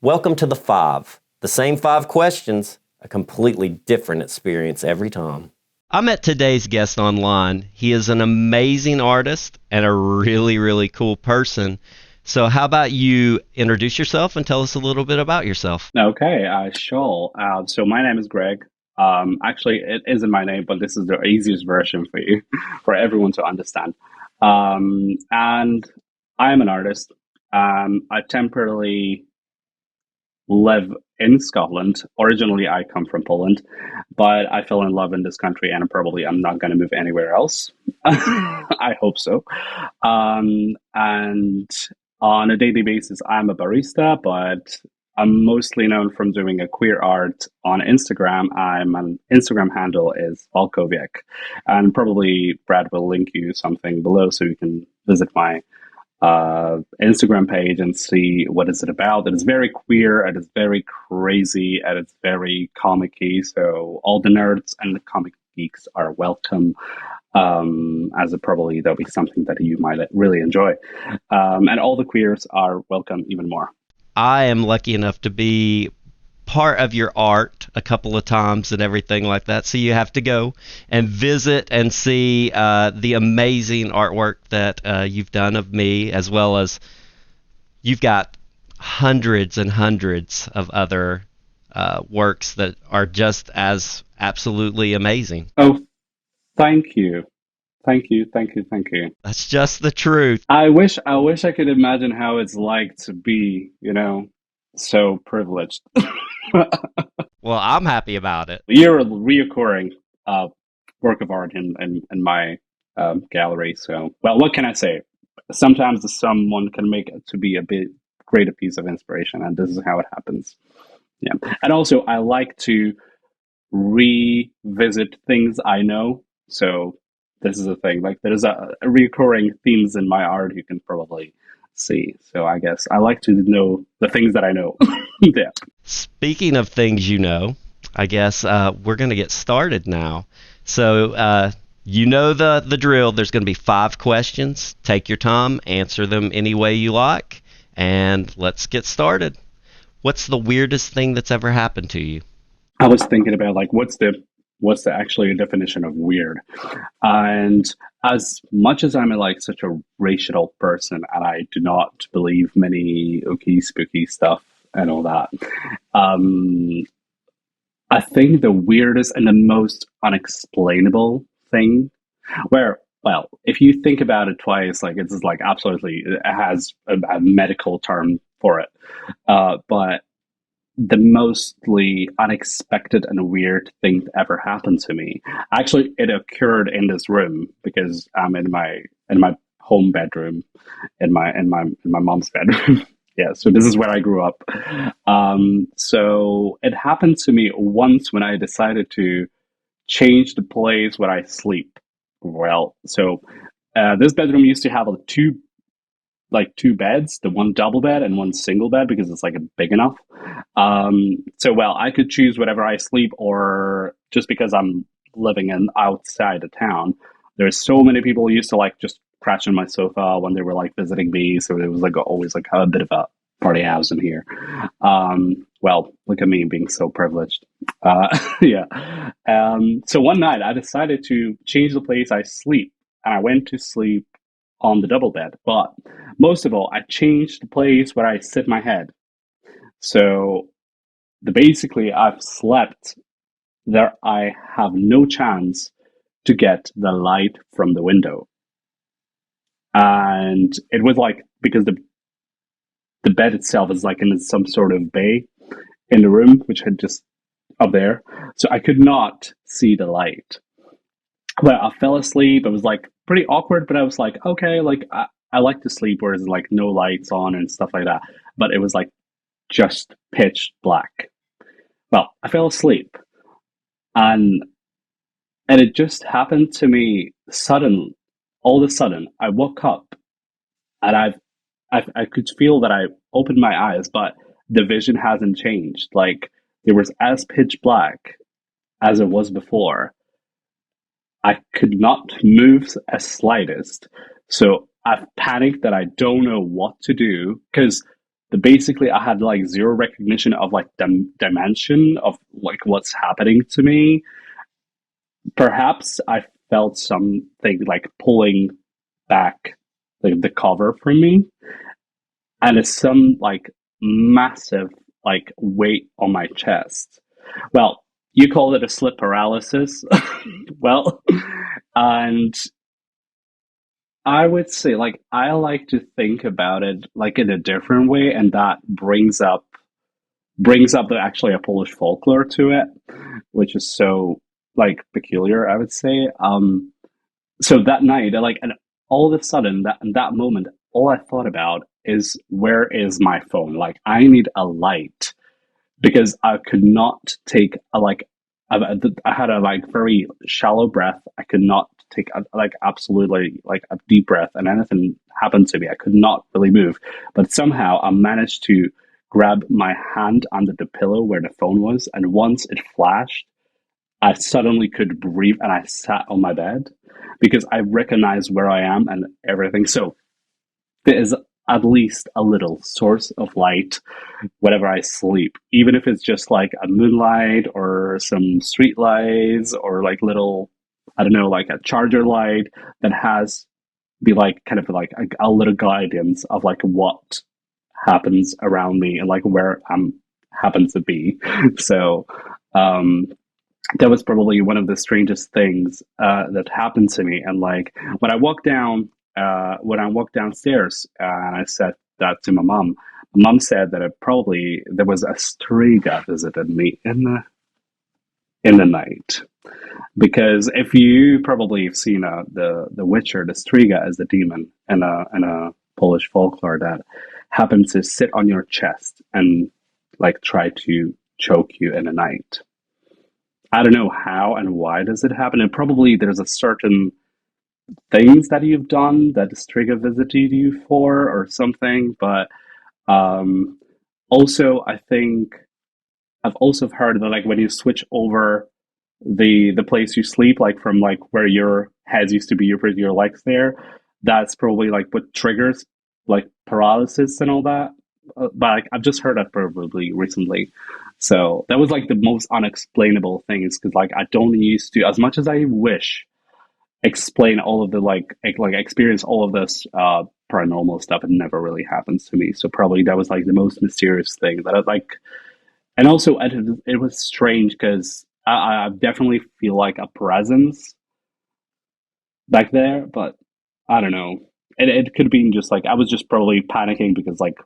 Welcome to the Five. The same five questions, a completely different experience every time. I met today's guest online. He is an amazing artist and a really, really cool person. So, how about you introduce yourself and tell us a little bit about yourself? Okay, sure. So my name is Greg. Actually, it isn't my name, but this is the easiest version for you, for everyone to understand. And I am an artist. I temporarily live in Scotland. Originally, I come from Poland, but I fell in love in this country, and probably I'm not going to move anywhere else. I hope so. And on a daily basis, I'm a barista, but I'm mostly known from doing a queer art on Instagram. I'm an Instagram handle is Valcoviac, and probably Brad will link you something below so you can visit my Instagram page and see what is it about. It is very queer, it is very crazy, and it's very comic-y. So all the nerds and the comic geeks are welcome. As it probably there'll be something that you might really enjoy, and all the queers are welcome even more. I am lucky enough to be part of your art a couple of times and everything like that. So you have to go and visit and see the amazing artwork that you've done of me, as well as you've got hundreds and hundreds of other works that are just as absolutely amazing. Oh, thank you, thank you, thank you, thank you. That's just the truth. I wish I could imagine how it's like to be, so privileged. Well, I'm happy about it. You're a reoccurring work of art in my gallery. So, well, what can I say? Sometimes someone can make it to be a bit greater piece of inspiration, and this is how it happens. Yeah, and also I like to revisit things I know. So this is a thing. Like there's a recurring themes in my art you can probably see. So I guess I like to know the things that I know. Yeah. Speaking of things you know, I guess we're going to get started now. So, you know the drill. There's going to be five questions. Take your time, answer them any way you like, and let's get started. What's the weirdest thing that's ever happened to you? I was thinking about like what's the actually definition of weird, and as much as I'm like such a racial person and I do not believe many ooky spooky stuff and all that, um, I think the weirdest and the most unexplainable thing, where well, if you think about it twice, like it's just like absolutely it has a medical term for it, but the mostly unexpected and weird thing that ever happened to me. Actually, it occurred in this room because I'm in my home bedroom, in my mom's bedroom. Yeah, so this is where I grew up. So it happened to me once when I decided to change the place where I sleep. Well, so this bedroom used to have two beds, the one double bed and one single bed because it's like a big enough. So well, I could choose whatever I sleep, or just because I'm living in outside of town, there's so many people who used to like just crash on my sofa when they were like visiting me. So it was like always like a bit of a party house in here. Well, look at me being so privileged. Yeah. So one night I decided to change the place I sleep, and I went to sleep on the double bed. But most of all, I changed the place where I sit my head. So basically, I've slept there. I have no chance to get the light from the window, and it was like because the bed itself is like in some sort of bay in the room, which had just up there, so I could not see the light. Well, I fell asleep. It was like pretty awkward, but I was like, okay, like I like to sleep where there's like no lights on and stuff like that. But it was like just pitch black. Well, I fell asleep, and it just happened to me suddenly. All of a sudden, I woke up, and I could feel that I opened my eyes, but the vision hasn't changed. Like it was as pitch black as it was before. I could not move as slightest. So I've panicked that I don't know what to do because basically I had like zero recognition of like dimension of like what's happening to me. Perhaps I felt something like pulling back the cover from me, and it's some like massive like weight on my chest. Well, you call it a slip paralysis. Well, and I would say like I like to think about it like in a different way, and that brings up the, actually a Polish folklore to it, which is so like peculiar, I would say. So that night, like, and all of a sudden, that in that moment, all I thought about is where is my phone? Like, I need a light because I could not take a like. I had a like very shallow breath. I could not take a, like absolutely like a deep breath, and anything happened to me. I could not really move, but somehow I managed to grab my hand under the pillow where the phone was, and once it flashed, I suddenly could breathe, and I sat on my bed because I recognized where I am and everything. So there is at least a little source of light whenever I sleep, even if it's just like a moonlight or some street lights or like little, I don't know, like a charger light that has be like kind of like a little guidance of like what happens around me and like where I'm happen to be. So um that was probably one of the strangest things that happened to me. And like when I walked downstairs and I said that to my mom said that it probably there was a striga visited me in the night. Because if you probably have seen the Witcher, the striga is the demon in a Polish folklore that happens to sit on your chest and like try to choke you in the night. I don't know how and why does it happen. And probably there's a certain things that you've done that the Striga visited you for or something. But um, also, I think I've also heard that like when you switch over the place you sleep, like from like where your head used to be, you put your legs there. That's probably like what triggers like paralysis and all that. But like, I've just heard that probably recently. So that was like the most unexplainable thing is because like I don't used to, as much as I wish, explain all of the like experience all of this paranormal stuff. It never really happens to me. So probably that was like the most mysterious thing that I like. And also it was strange because I definitely feel like a presence back there, but I don't know. It could be just like I was just probably panicking because like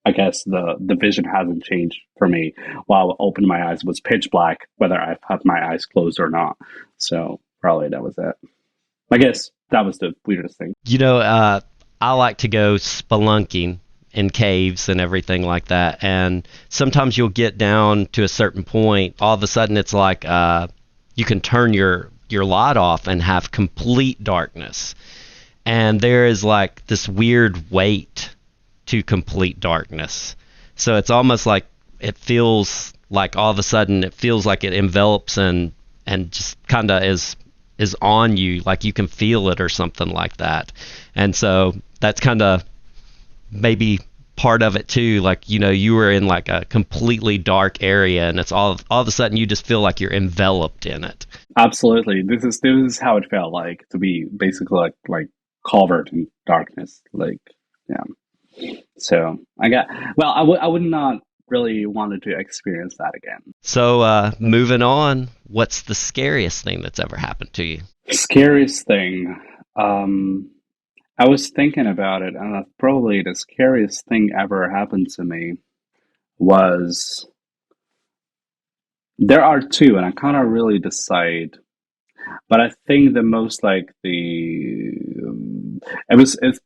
I guess the vision hasn't changed for me. While I opened my eyes, it was pitch black, whether I had my eyes closed or not. So probably that was it. I guess that was the weirdest thing. I like to go spelunking in caves and everything like that. And sometimes you'll get down to a certain point. All of a sudden, it's like you can turn your light off and have complete darkness. And there is like this weird weight to complete darkness. So it's almost like it feels like all of a sudden it feels like it envelops and just kind of is on you, like you can feel it or something like that. And so that's kind of maybe part of it too. Like, you were in like a completely dark area and it's all of a sudden you just feel like you're enveloped in it. Absolutely. This is how it felt like to be basically like covered in darkness. Like, yeah. So I would not really wanted to experience that again. So moving on, what's the scariest thing that's ever happened to you? Scariest thing. I was thinking about it, and probably the scariest thing ever happened to me was there are two, and I can't really decide. But I think the most like it's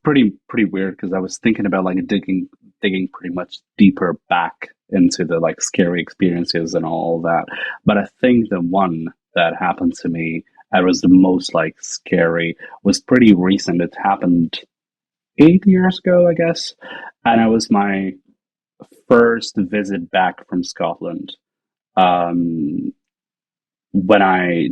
pretty weird because I was thinking about like digging pretty much deeper back into the like scary experiences and all that. But I think the one that happened to me that was the most like scary was pretty recent. It happened 8 years ago, I guess, and it was my first visit back from Scotland. Um, when I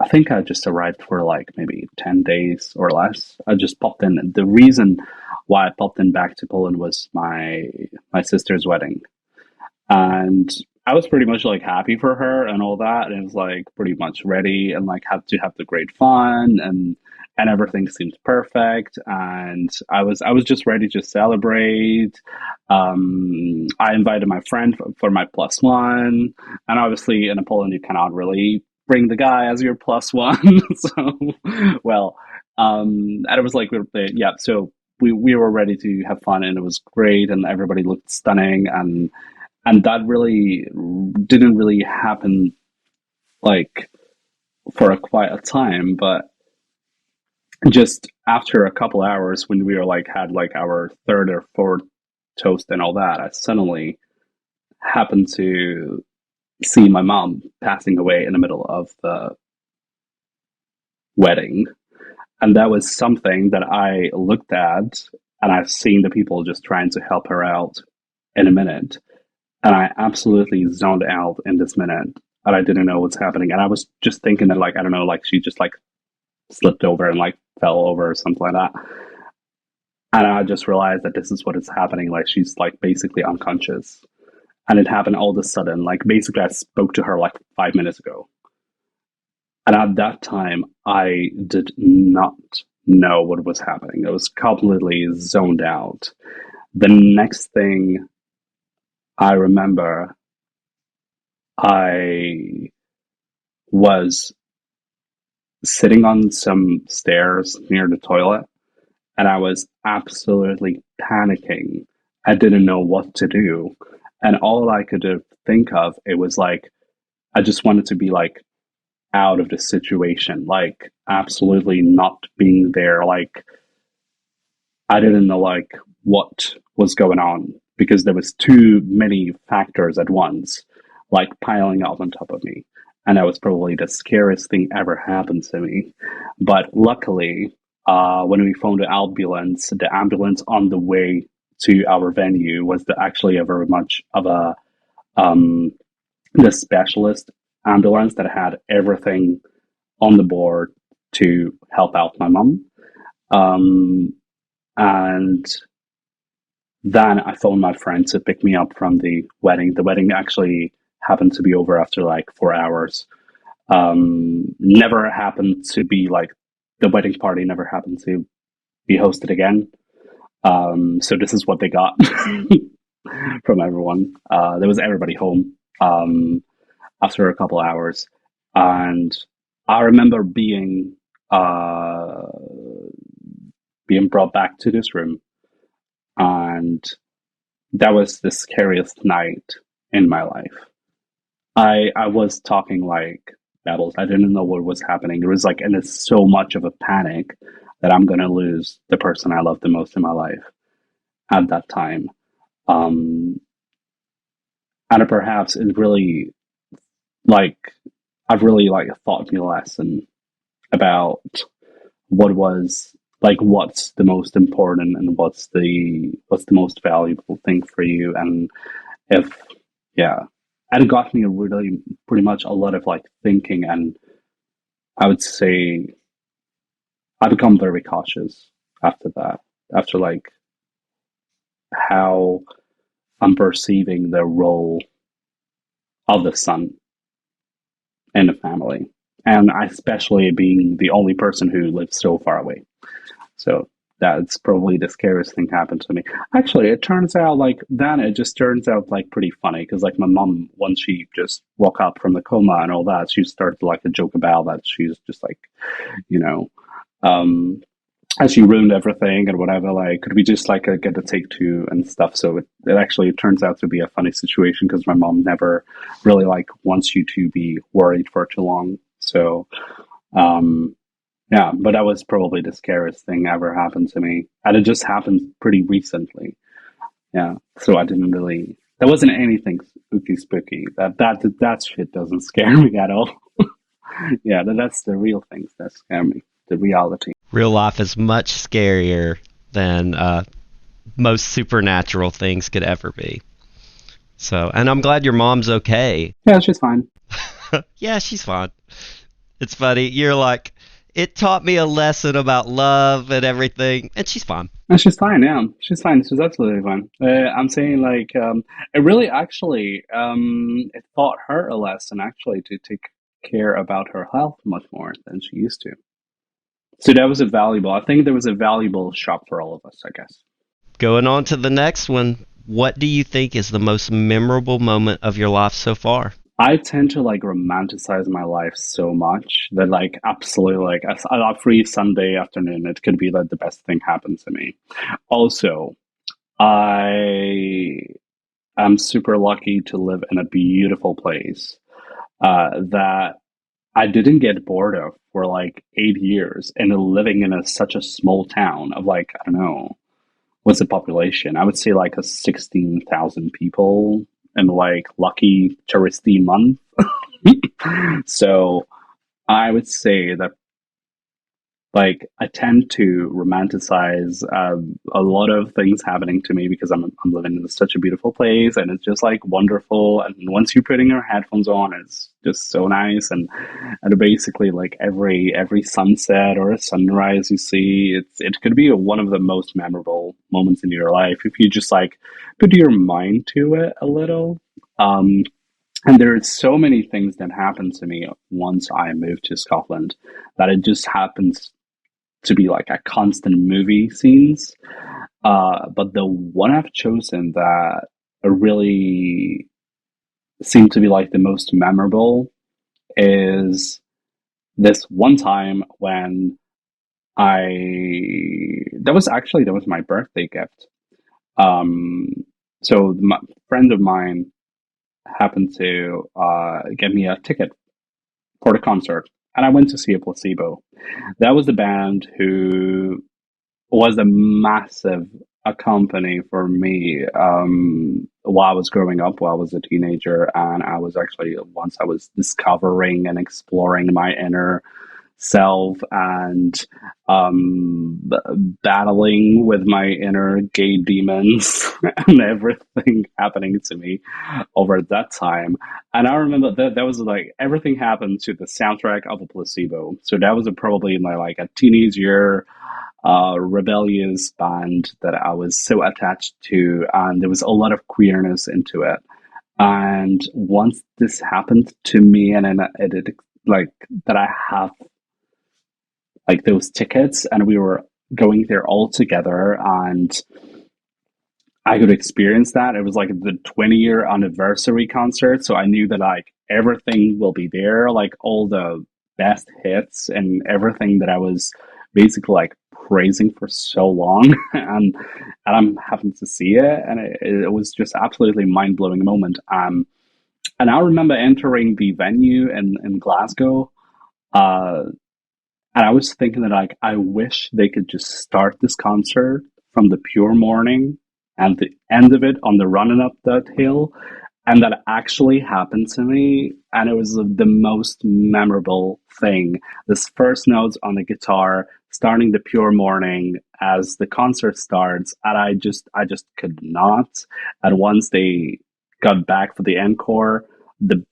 think I just arrived for like maybe 10 days or less. I just popped in. The reason why I popped in back to Poland was my sister's wedding. And I was pretty much like happy for her and all that, and it was like pretty much ready and like had to have the great fun, and everything seemed perfect, and I was just ready to celebrate. I invited my friend for my plus one, and obviously in Poland you cannot really bring the guy as your plus one. So well, and it was like yeah, so we were ready to have fun, and it was great, and everybody looked stunning, and that really didn't really happen like for quite a time, but just after a couple hours when we were like had like our third or fourth toast and all that, I suddenly happened to see my mom passing away in the middle of the wedding. And that was something that I looked at, and I've seen the people just trying to help her out in a minute. And I absolutely zoned out in this minute, and I didn't know what's happening. And I was just thinking that, like, I don't know, like she just like slipped over and like fell over or something like that. And I just realized that this is what is happening. Like she's like basically unconscious. And it happened all of a sudden. Like basically I spoke to her like 5 minutes ago. And at that time, I did not know what was happening. I was completely zoned out. The next thing I remember, I was sitting on some stairs near the toilet, and I was absolutely panicking. I didn't know what to do. And all I could think of, it was like, I just wanted to be like out of the situation, like absolutely not being there. Like I didn't know like what was going on because there was too many factors at once, like piling up on top of me. And that was probably the scariest thing ever happened to me. But luckily, when we phoned the ambulance on the way to our venue was actually a very much of a um, the specialist ambulance that had everything on the board to help out my mom. Um, and then I phoned my friend to pick me up from the wedding. The wedding actually happened to be over after like 4 hours. Never happened to be like the wedding party never happened to be hosted again. So this is what they got from everyone. There was everybody home after a couple hours, and I remember being brought back to this room, and that was the scariest night in my life. I was talking like babbles. I didn't know what was happening. It was like, and it's so much of a panic that I'm gonna lose the person I love the most in my life at that time. Um, and perhaps it really like I've really like taught me a lesson about what's the most important and what's the most valuable thing for you, and if yeah, and it got me a really pretty much a lot of like thinking, and I would say I become very cautious after that, after like how I'm perceiving the role of the son in the family, and especially being the only person who lives so far away. So that's probably the scariest thing happened to me. Actually, it turns out like then it just turns out like pretty funny because like my mom, once she just woke up from the coma and all that, she started like a joke about that. She's just like, you know, um, as she ruined everything and whatever. Like, could we just like get a take two and stuff? So it actually turns out to be a funny situation because my mom never really like wants you to be worried for too long. So. Yeah, but that was probably the scariest thing ever happened to me. And it just happened pretty recently. Yeah. So I didn't really there wasn't anything spooky. That shit doesn't scare me at all. Yeah, that's the real things that scare me. The reality. Real life is much scarier than most supernatural things could ever be. So, and I'm glad your mom's okay. Yeah, she's fine. Yeah, she's fine. It's funny. You're like, it taught me a lesson about love and everything, and she's fine. And she's fine, yeah. She's fine. She's absolutely fine. I'm saying, like, it really actually, it taught her a lesson, actually, to take care about her health much more than she used to. So that was I think there was a valuable shock for all of us, I guess. Going on to the next one, what do you think is the most memorable moment of your life so far? I tend to like romanticize my life so much that like absolutely like a free Sunday afternoon, it could be like the best thing happens to me. Also, I am super lucky to live in a beautiful place that I didn't get bored of for like 8 years, and living in such a small town of like, I don't know, what's the population? I would say like a 16,000 people in like lucky touristy month. So I would say that like I tend to romanticize a lot of things happening to me because I'm living in such a beautiful place, and it's just like wonderful. And once you're putting your headphones on, it's just so nice. And basically like every sunset or a sunrise you see, it could be one of the most memorable moments in your life if you just like put your mind to it a little. Um, and there are so many things that happened to me once I moved to Scotland that it just happens to be like a constant movie scenes. But the one I've chosen that really seemed to be like the most memorable is this one time when that was my birthday gift. Um, so my friend of mine happened to get me a ticket for the concert, and I went to see a Placebo. That was the band who was a massive company for me while I was growing up, while I was a teenager, and I was actually once I was discovering and exploring my inner self and battling with my inner gay demons and everything happening to me over that time. And I remember that was like everything happened to the soundtrack of a Placebo. So that was probably my like a teenage year rebellious band that I was so attached to, and there was a lot of queerness into it. And once this happened to me, and then it like that, I have like those tickets, and we were going there all together, and I could experience that. It was like the 20-year anniversary concert, so I knew that like everything will be there, like all the best hits and everything that I was basically like praising for so long, and I'm having to see it, and it was just absolutely mind blowing moment. And I remember entering the venue in Glasgow, uh, and I was thinking that like I wish they could just start this concert from the pure morning and the end of it on the running up that hill. And that actually happened to me. And it was the most memorable thing. This first notes on the guitar, starting the pure morning as the concert starts. And I just could not. And once they got back for the encore, the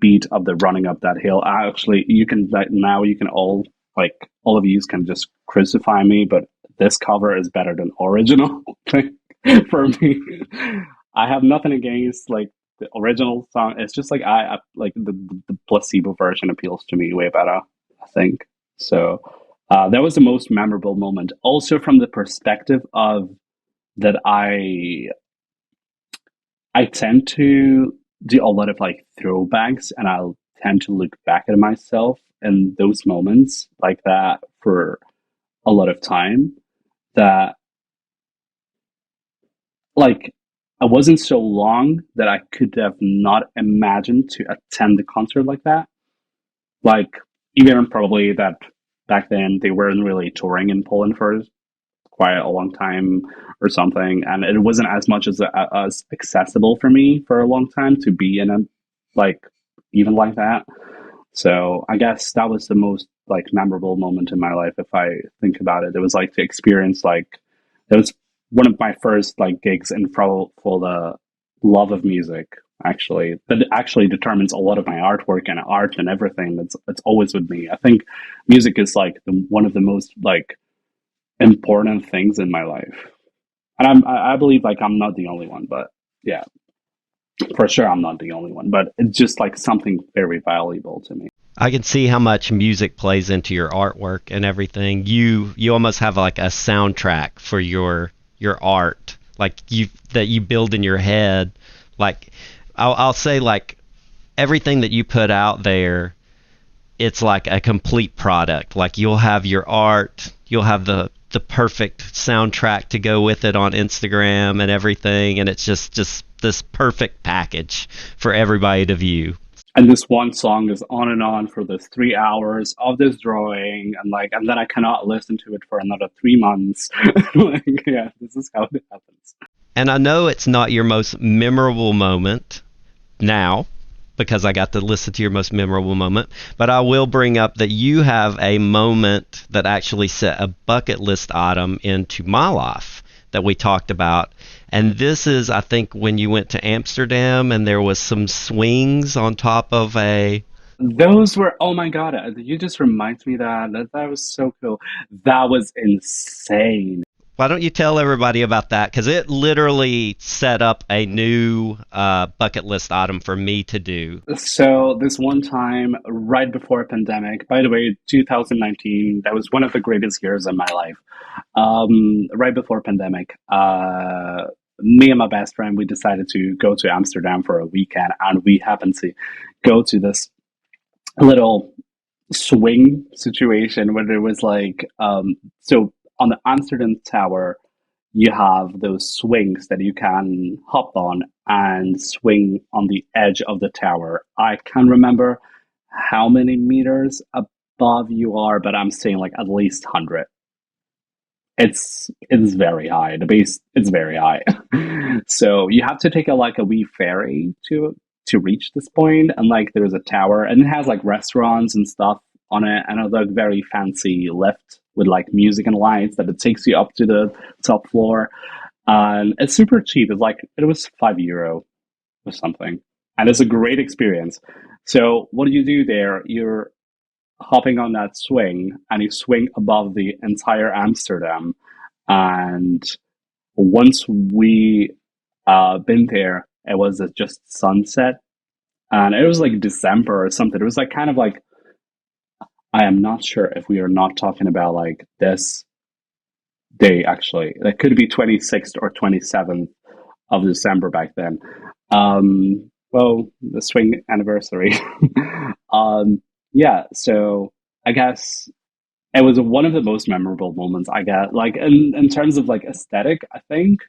beat of the running up that hill, I actually, you can, like, now you can all of you can just crucify me, but this cover is better than original for me. I have nothing against like the original song. It's just like I like the placebo version appeals to me way better, I think. So that was the most memorable moment. Also from the perspective of that I tend to do a lot of like throwbacks, and I'll tend to look back at myself in those moments like that for a lot of time. That like I wasn't so long that I could have not imagined to attend a concert like that. Like even probably that back then they weren't really touring in Poland for quite a long time or something, and it wasn't as much as accessible for me for a long time to be in a like even like that. So I guess that was the most like memorable moment in my life if I think about it. It was like to experience like it was one of my first like gigs in for the love of music actually, that actually determines a lot of my artwork and art and everything. That's always with me. I think music is like one of the most like important things in my life, and I believe like I'm not the only one, but yeah, for sure I'm not the only one. But it's just like something very valuable to me. I can see how much music plays into your artwork and everything. You almost have like a soundtrack for your art, like you build in your head. Like I'll say like everything that you put out there, it's like a complete product. Like you'll have your art, you'll have the perfect soundtrack to go with it on Instagram and everything, and it's just this perfect package for everybody to view. And this one song is on for this 3 hours of this drawing, and like, and then I cannot listen to it for another 3 months. Like, yeah, this is how it happens. And I know it's not your most memorable moment now because I got to listen to your most memorable moment, but I will bring up that you have a moment that actually set a bucket list item into my life that we talked about. And this is, I think, when you went to Amsterdam and there was some swings on top of a. Those were, oh my God, you just remind me that was so cool. That was insane. Why don't you tell everybody about that? Because it literally set up a new bucket list item for me to do. So this one time, right before a pandemic, by the way, 2019, that was one of the greatest years in my life. Right before pandemic, me and my best friend, we decided to go to Amsterdam for a weekend, and we happened to go to this little swing situation where there was like, so on the Amsterdam Tower, you have those swings that you can hop on and swing on the edge of the tower. I can't remember how many meters above you are, but I'm saying like at least 100. It's very high. The base it's very high. So you have to take a wee ferry to reach this point, and like there's a tower, and it has like restaurants and stuff on it, and a like very fancy lift with like music and lights that it takes you up to the top floor. And it's super cheap. It was €5 or something, and it's a great experience. So what do you do there? You're hopping on that swing, and you swing above the entire Amsterdam. And once we been there, it was just sunset, and it was like December or something. It was like kind of like, I am not sure if we are not talking about like this day actually. That could be 26th or 27th of December back then. Well, the swing anniversary. Yeah, so I guess it was one of the most memorable moments I got, like in terms of like aesthetic, I think.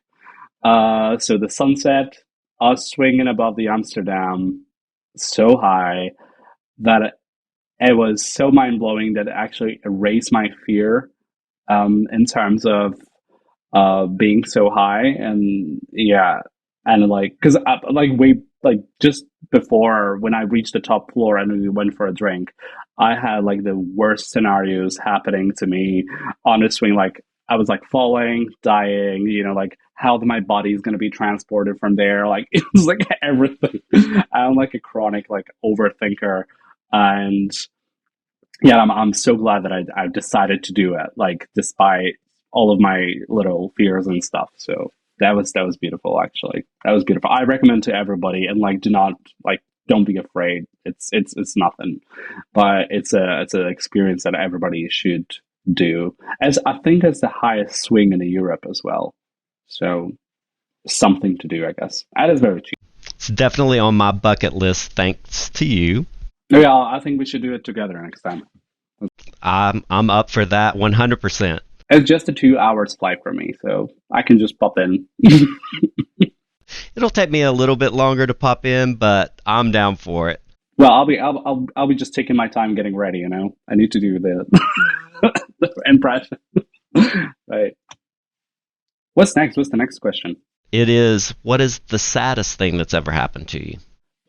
So the sunset, us swinging above the Amsterdam so high that it was so mind blowing that it actually erased my fear in terms of being so high. And yeah, and like because like way like just before when I reached the top floor and we went for a drink, I had like the worst scenarios happening to me on the swing. Like I was like falling, dying, like how my body is going to be transported from there. Like it was like everything. I'm like a chronic like overthinker, and yeah, I'm so glad that I decided to do it, like despite all of my little fears and stuff. So that was beautiful. Actually, that was beautiful. I recommend to everybody, and like do not like don't be afraid. It's nothing, but it's an experience that everybody should do. As I think it's the highest swing in Europe as well. So something to do, I guess. And it's very cheap. It's definitely on my bucket list, thanks to you. Yeah, I think we should do it together next time. I'm up for that 100%. It's just a 2 hours flight for me, so I can just pop in. It'll take me a little bit longer to pop in, but I'm down for it. Well, I'll be just taking my time getting ready. I need to do the, the impression. Right. What's next? What's the next question? It is, what is the saddest thing that's ever happened to you?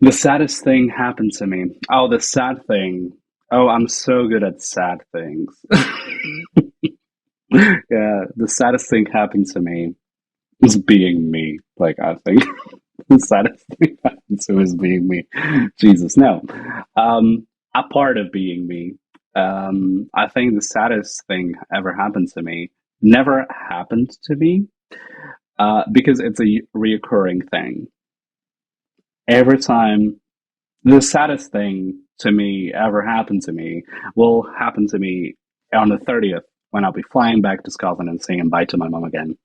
The saddest thing happened to me. Oh, the sad thing. Oh, I'm so good at sad things. Yeah, the saddest thing happened to me was being me. Like, I think the saddest thing happens to is being me. Jesus, no. A part of being me. I think the saddest thing ever happened to me never happened to me because it's a reoccurring thing. Every time the saddest thing to me ever happened to me will happen to me on the 30th when I'll be flying back to Scotland and saying bye to my mom again.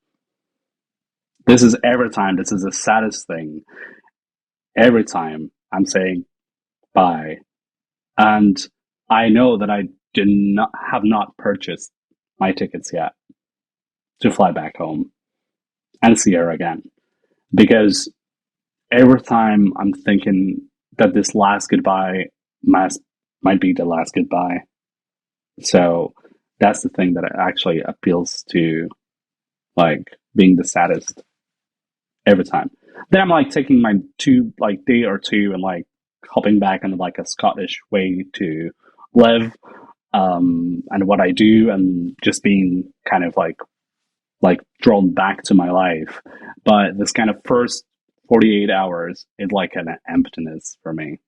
This is every time. This is the saddest thing. Every time I'm saying bye. And I know that I have not purchased my tickets yet to fly back home and see her again. Because every time I'm thinking that this last goodbye might be the last goodbye. So that's the thing that actually appeals to like being the saddest every time. Then I'm like taking my day or two and like hopping back into like a Scottish way to live and what I do and just being kind of like drawn back to my life. But this kind of first 48 hours is like an emptiness for me.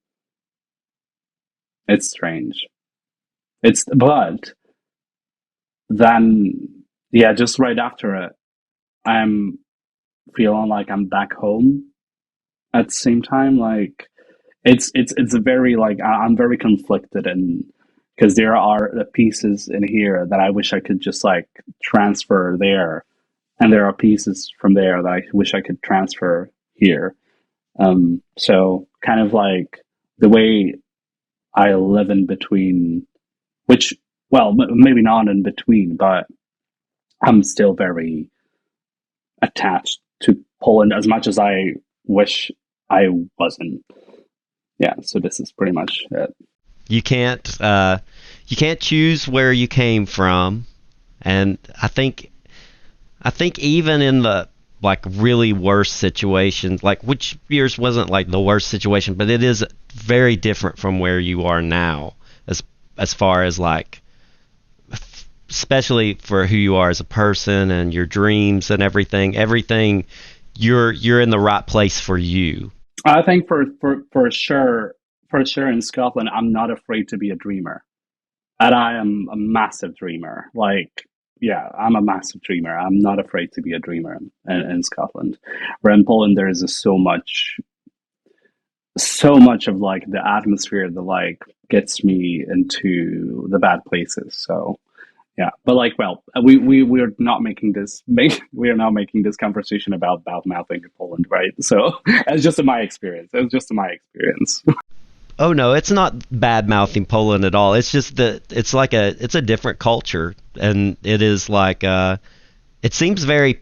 It's strange. But then, yeah, just right after it, I'm feeling like I'm back home at the same time. Like it's a very like I'm very conflicted, and because there are the pieces in here that I wish I could just like transfer there, and there are pieces from there that I wish I could transfer here. So kind of like the way I live in between, which, well, maybe not in between, but I'm still very attached to Poland as much as I wish I wasn't. Yeah, so this is pretty much it. You can't choose where you came from, and I think even in the like really worst situations, like which yours wasn't like the worst situation, but it is very different from where you are now, as far as like, especially for who you are as a person and your dreams and everything, you're in the right place for you. I think for sure in Scotland, I'm not afraid to be a dreamer, and I am a massive dreamer. Like, yeah, I'm a massive dreamer. I'm not afraid to be a dreamer in Scotland. Where in Poland, there is so much of like the atmosphere that like gets me into the bad places. So yeah, but like, well, we're not making this we are not making this conversation about bad mouthing in Poland, right? So it's just my experience. It's just my experience. Oh no, it's not bad mouthing Poland at all. It's just that it's a different culture, and it is like it seems very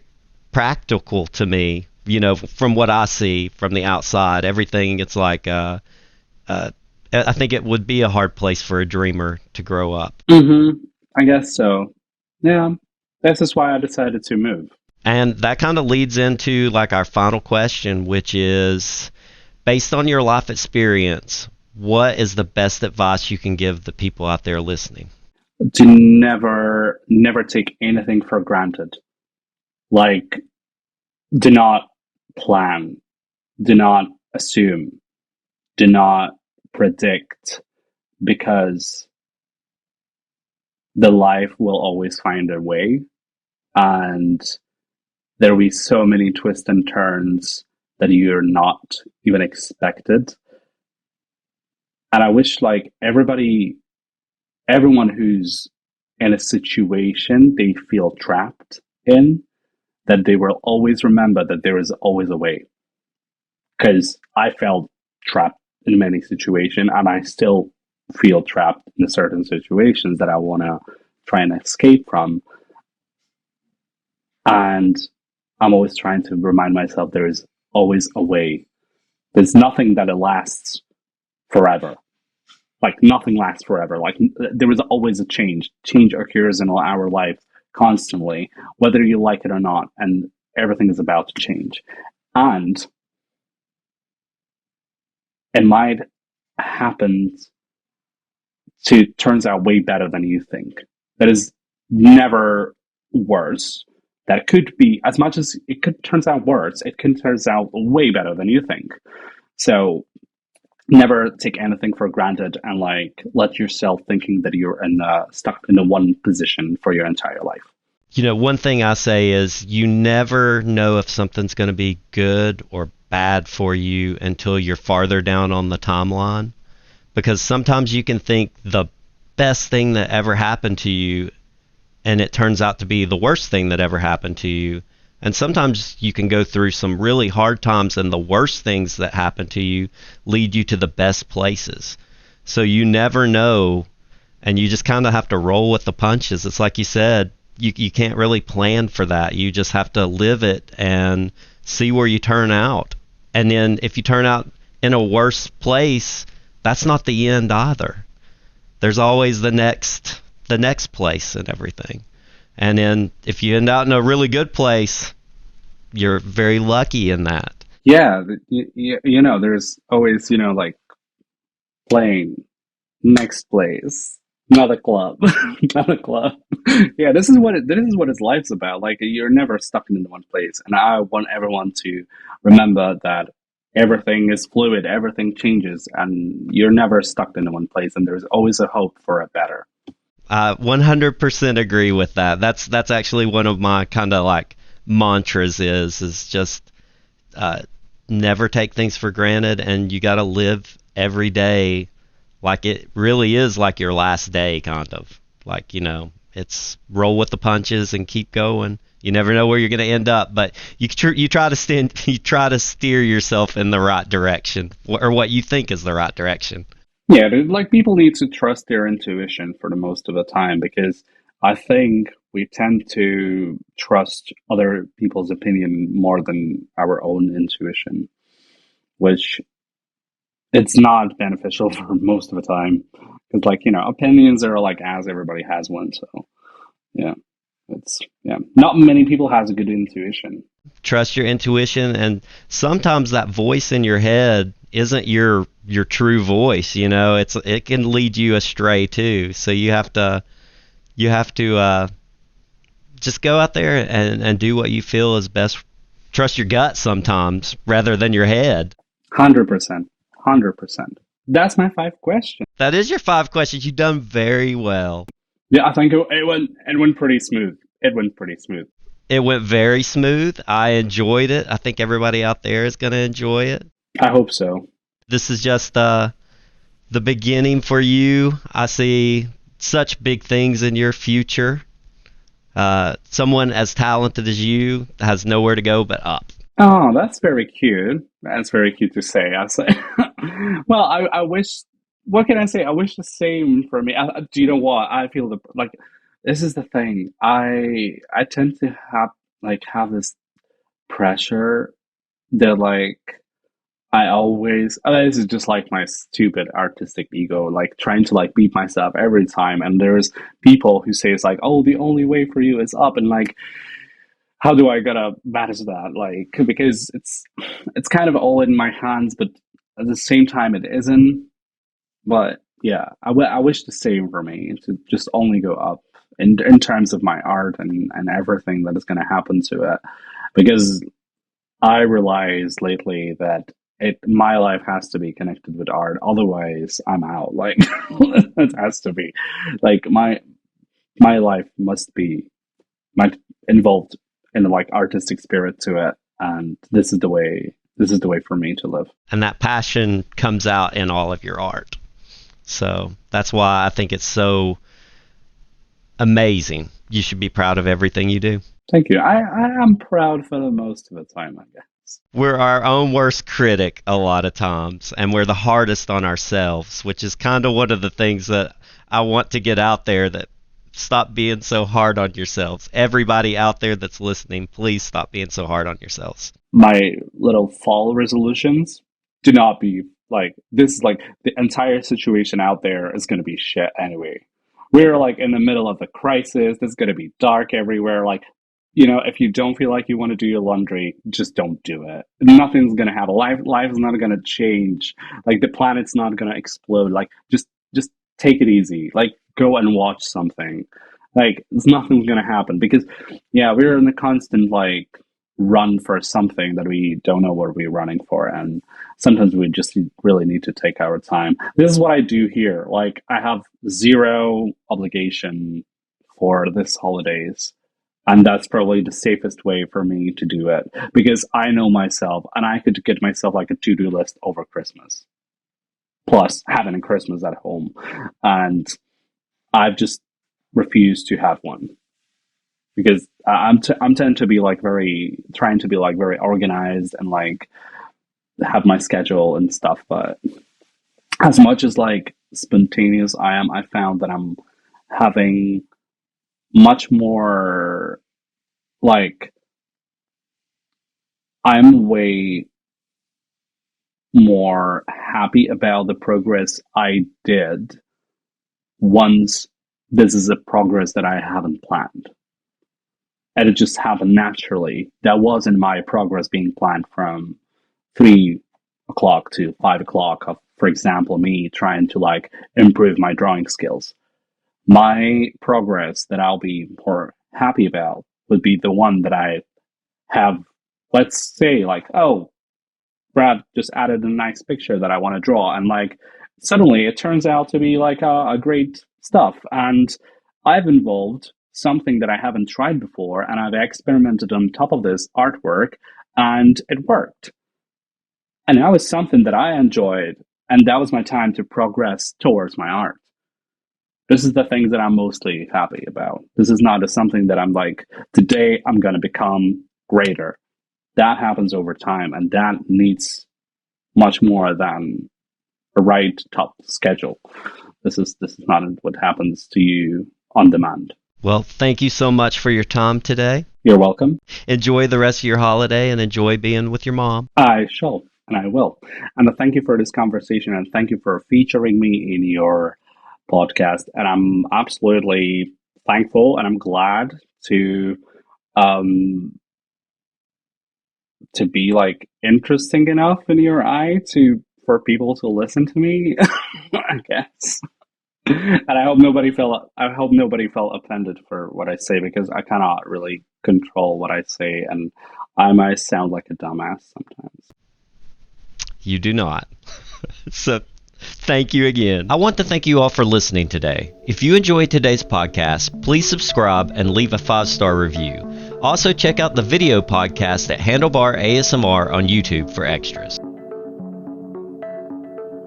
practical to me. You know, from what I see from the outside, everything it's like I think it would be a hard place for a dreamer to grow up. I guess so. Yeah, this is why I decided to move. And that kind of leads into like our final question, which is based on your life experience, what is the best advice you can give the people out there listening? To never take anything for granted. Like, do not plan, do not assume, do not predict, because the life will always find a way, and there will be so many twists and turns that you're not even expected. And I wish like everyone who's in a situation they feel trapped in, that they will always remember that there is always a way. Because I felt trapped in many situations, and I still feel trapped in certain situations that I want to try and escape from. And I'm always trying to remind myself there is always a way. There's nothing that lasts forever. Like, nothing lasts forever. Like, there is always a change. Change occurs in our life constantly, whether you like it or not, and everything is about to change. And it might happen turns out way better than you think. That is never worse. that could be, as much as it could turns out worse, it can turns out way better than you think. So never take anything for granted, and like let yourself thinking that you're stuck in the one position for your entire life. One thing I say is you never know if something's going to be good or bad for you until you're farther down on the timeline. Because sometimes you can think the best thing that ever happened to you, and it turns out to be the worst thing that ever happened to you. And sometimes you can go through some really hard times, and the worst things that happen to you lead you to the best places. So you never know, and you just kind of have to roll with the punches. It's like you said, you can't really plan for that. You just have to live it and see where you turn out. And then if you turn out in a worse place, that's not the end either. There's always the next place and everything. And then if you end out in a really good place, you're very lucky in that. Yeah, there's always, like playing next place, another club, another club. Yeah, this is what its life's about. Like, you're never stuck in one place, and I want everyone to remember that everything is fluid, everything changes, and you're never stuck in one place, and there's always a hope for a better. 100% agree with that. That's actually one of my kind of like mantras is just never take things for granted, and you got to live every day like it really is like your last day, kind of. Like, it's roll with the punches and keep going. You never know where you're going to end up, but you try to steer yourself in the right direction, or what you think is the right direction. Yeah, like, people need to trust their intuition for the most of the time, because I think we tend to trust other people's opinion more than our own intuition, which it's not beneficial for most of the time. Because, like, opinions are like, as everybody has one, so yeah. Not many people has a good intuition. Trust your intuition, and sometimes that voice in your head isn't your true voice. It can lead you astray too. So you have to just go out there and do what you feel is best. Trust your gut sometimes rather than your head. 100%. That's my 5 questions. That is your 5 questions. You've done very well. Yeah, I think it went pretty smooth. It went very smooth. I enjoyed it. I think everybody out there is going to enjoy it. I hope so. This is just the beginning for you. I see such big things in your future. Someone as talented as you has nowhere to go but up. Oh, that's very cute. That's very cute to say. I say, well, I wish. What can I say? I wish the same for me. Do you know what? I feel like this is the thing. I tend to have this pressure that, like, I always. This is just like my stupid artistic ego, like trying to like beat myself every time. And there's people who say it's like, oh, the only way for you is up, and like, how do I gotta manage that? Like, because it's kind of all in my hands, but at the same time it isn't. But yeah, I wish the same for me, to just only go up in terms of my art and everything that is going to happen to it. Because I realized lately that my life has to be connected with art, otherwise I'm out. Like, it has to be. Like, my life must be involved in like artistic spirit to it, and this is the way for me to live. And that passion comes out in all of your art. So that's why I think it's so amazing. You should be proud of everything you do. Thank you. I am proud for the most of the time, I guess. We're our own worst critic a lot of times, and we're the hardest on ourselves, which is kind of one of the things that I want to get out there, that stop being so hard on yourselves. Everybody out there that's listening, please stop being so hard on yourselves. My little fall resolutions: do not be like, this is like, the entire situation out there is going to be shit anyway. We're like in the middle of a crisis. There's going to be dark everywhere. Like, if you don't feel like you want to do your laundry, just don't do it. Nothing's going to happen. Life is not going to change. Like, the planet's not going to explode. Like, just take it easy. Like, go and watch something. Like, nothing's gonna happen because, yeah, we're in a constant like run for something that we don't know what we're running for, and sometimes we just really need to take our time. This is what I do here. Like, I have zero obligation for this holidays, and that's probably the safest way for me to do it because I know myself, and I could get myself like a to-do list over Christmas, plus having a Christmas at home, and I've just refused to have one because I'm tend to be like trying to be like very organized and like have my schedule and stuff. But as much as like spontaneous I am, I found that I'm having much more like I'm way more happy about the progress I did once this is a progress that I haven't planned. And it just happened naturally. That wasn't my progress being planned from 3 o'clock to 5 o'clock of, for example, me trying to like improve my drawing skills. My progress that I'll be more happy about would be the one that I have, let's say like, oh, Brad just added a nice picture that I want to draw. And like, suddenly it turns out to be like a great stuff. And I've involved something that I haven't tried before, and I've experimented on top of this artwork, and it worked. And that was something that I enjoyed, and that was my time to progress towards my art. This is the things that I'm mostly happy about. This is not something that I'm like, today I'm going to become greater. That happens over time, and that needs much more than a right top schedule. This is not what happens to you on demand. Well, thank you so much for your time today. You're welcome. Enjoy the rest of your holiday and enjoy being with your mom. I shall, and I will. And thank you for this conversation, and thank you for featuring me in your podcast. And I'm absolutely thankful, and I'm glad to be like interesting enough in your eye for people to listen to me, I guess. And I hope nobody felt offended for what I say, because I cannot really control what I say, and I might sound like a dumbass sometimes. You do not. So thank you again. I want to thank you all for listening today. If you enjoyed today's podcast, please subscribe and leave a 5-star review. Also check out the video podcast at Handlebar ASMR on YouTube for extras.